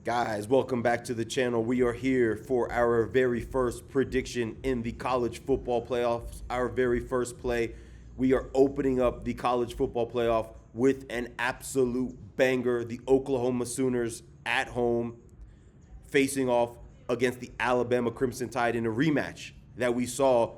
Guys, welcome back to the channel. We are here for our very first prediction in the college football playoffs, our very first play. We are opening up the college football playoff with an absolute banger. The Oklahoma Sooners at home facing off against the Alabama Crimson Tide in a rematch that we saw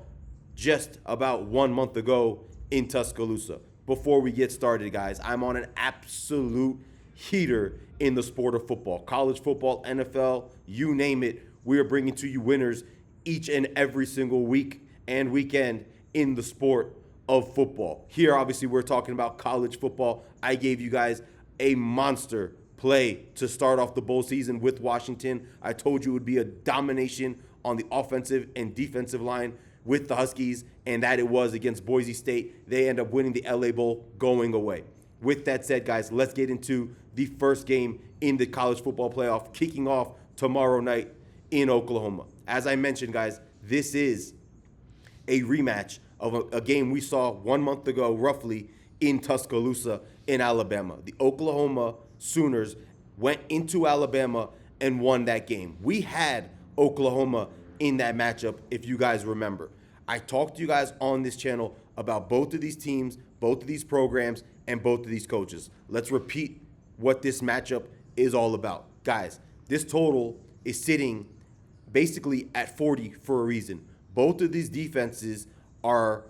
just about 1 month ago in Tuscaloosa. Before we get started, guys, I'm on an absolute heater in the sport of football. College football, NFL, you name it, we are bringing to you winners each and every single week and weekend in the sport of football. Here, obviously, we're talking about college football. I gave you guys a monster play to start off the bowl season with Washington. I told you it would be a domination on the offensive and defensive line with the Huskies, and that it was against Boise State. They end up winning the LA Bowl, going away. With that said, guys, let's get into the first game in the college football playoff, kicking off tomorrow night in Oklahoma. As I mentioned, guys, this is a rematch of a game we saw 1 month ago, roughly, in Tuscaloosa in Alabama. The Oklahoma Sooners went into Alabama and won that game. We had Oklahoma in that matchup, if you guys remember. I talked to you guys on this channel about both of these teams, both of these programs, and both of these coaches. Let's repeat what this matchup is all about. Guys, this total is sitting basically at 40 for a reason. Both of these defenses are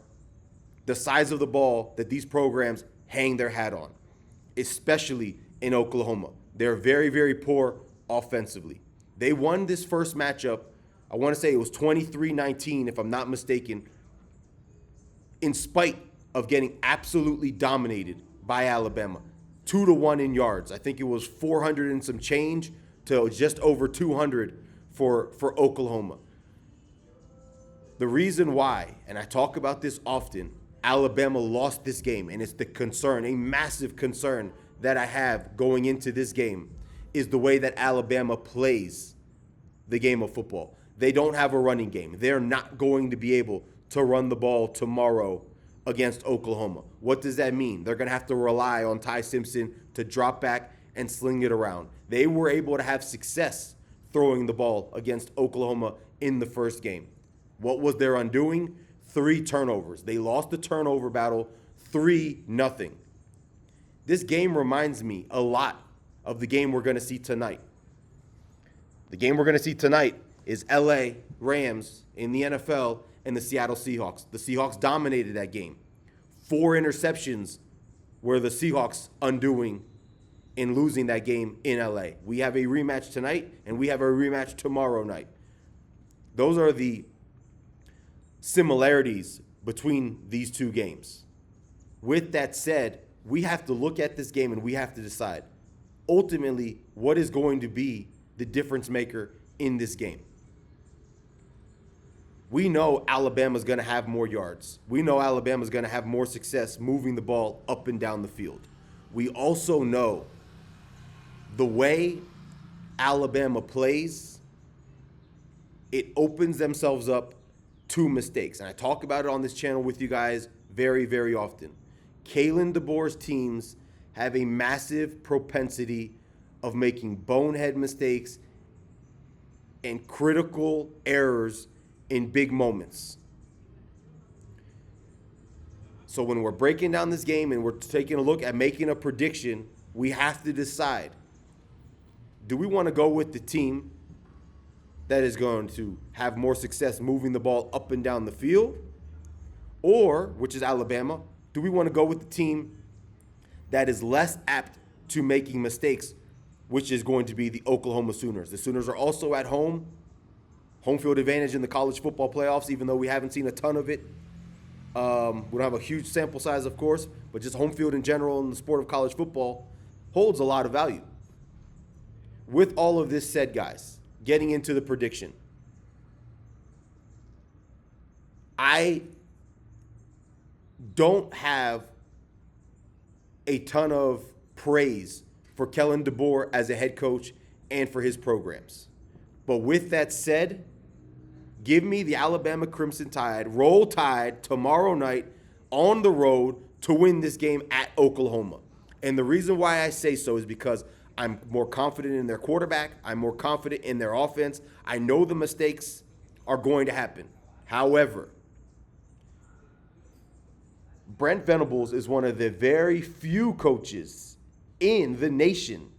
the size of the ball that these programs hang their hat on, especially in Oklahoma. They're very, very poor offensively. They won this first matchup, I want to say it was 23-19, if I'm not mistaken, in spite of getting absolutely dominated by Alabama. 2-1 in yards. I think it was 400 and some change to just over 200 for Oklahoma. The reason why, and I talk about this often, Alabama lost this game, and it's the concern, a massive concern that I have going into this game, is the way that Alabama plays the game of football. They don't have a running game. They're not going to be able to run the ball tomorrow against Oklahoma. What does that mean? They're going to have to rely on Ty Simpson to drop back and sling it around. They were able to have success throwing the ball against Oklahoma in the first game. What was their undoing? 3 turnovers. They lost the turnover battle 3-0. This game reminds me a lot of the game we're going to see tonight. The game we're going to see tonight is LA Rams in the NFL and the Seattle Seahawks. The Seahawks dominated that game. 4 interceptions were the Seahawks undoing in losing that game in LA. We have a rematch tonight, and we have a rematch tomorrow night. Those are the similarities between these two games. With that said, we have to look at this game and we have to decide ultimately what is going to be the difference maker in this game. We know Alabama's going to have more yards. We know Alabama's going to have more success moving the ball up and down the field. We also know the way Alabama plays, it opens themselves up to mistakes. And I talk about it on this channel with you guys very, very often. Kalen DeBoer's teams have a massive propensity of making bonehead mistakes and critical errors in big moments. So when we're breaking down this game and we're taking a look at making a prediction, we have to decide, do we want to go with the team that is going to have more success moving the ball up and down the field? Or, which is Alabama, do we want to go with the team that is less apt to making mistakes, which is going to be the Oklahoma Sooners? The Sooners are also at home. Home field advantage in the college football playoffs, even though we haven't seen a ton of it. We don't have a huge sample size, of course, but just home field in general in the sport of college football holds a lot of value. With all of this said, guys, getting into the prediction, I don't have a ton of praise for Kellen DeBoer as a head coach and for his programs. But with that said, give me the Alabama Crimson Tide, roll Tide tomorrow night on the road to win this game at Oklahoma. And the reason why I say so is because I'm more confident in their quarterback. I'm more confident in their offense. I know the mistakes are going to happen. However, Brent Venables is one of the very few coaches in the nation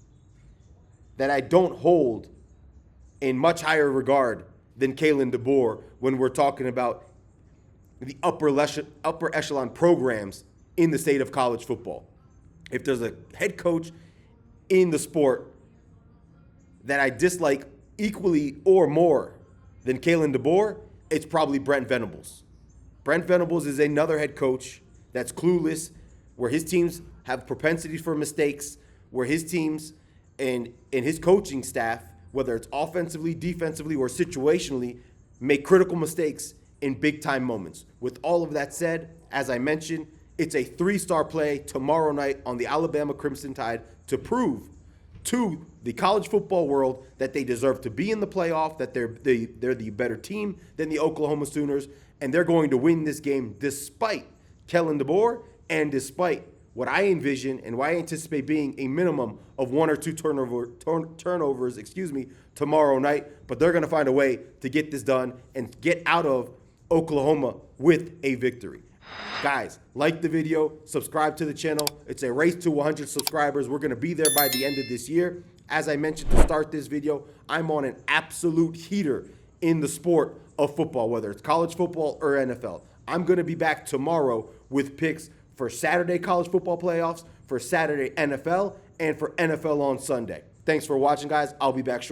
that I don't hold in much higher regard than Kalen DeBoer when we're talking about the upper echelon programs in the state of college football. If there's a head coach in the sport that I dislike equally or more than Kalen DeBoer, it's probably Brent Venables. Brent Venables is another head coach that's clueless, where his teams have propensity for mistakes, where his teams and his coaching staff, whether it's offensively, defensively, or situationally, make critical mistakes in big-time moments. With all of that said, as I mentioned, it's a 3-star play tomorrow night on the Alabama Crimson Tide to prove to the college football world that they deserve to be in the playoff, that they're the better team than the Oklahoma Sooners, and they're going to win this game despite Kellen DeBoer and despite what I envision and what I anticipate being a minimum of 1 or 2 turnovers, tomorrow night. But they're going to find a way to get this done and get out of Oklahoma with a victory. Guys, like the video, subscribe to the channel. It's a race to 100 subscribers. We're going to be there by the end of this year. As I mentioned to start this video, I'm on an absolute heater in the sport of football, whether it's college football or NFL. I'm going to be back tomorrow with picks for Saturday college football playoffs, for Saturday NFL, and for NFL on Sunday. Thanks for watching, guys. I'll be back shortly.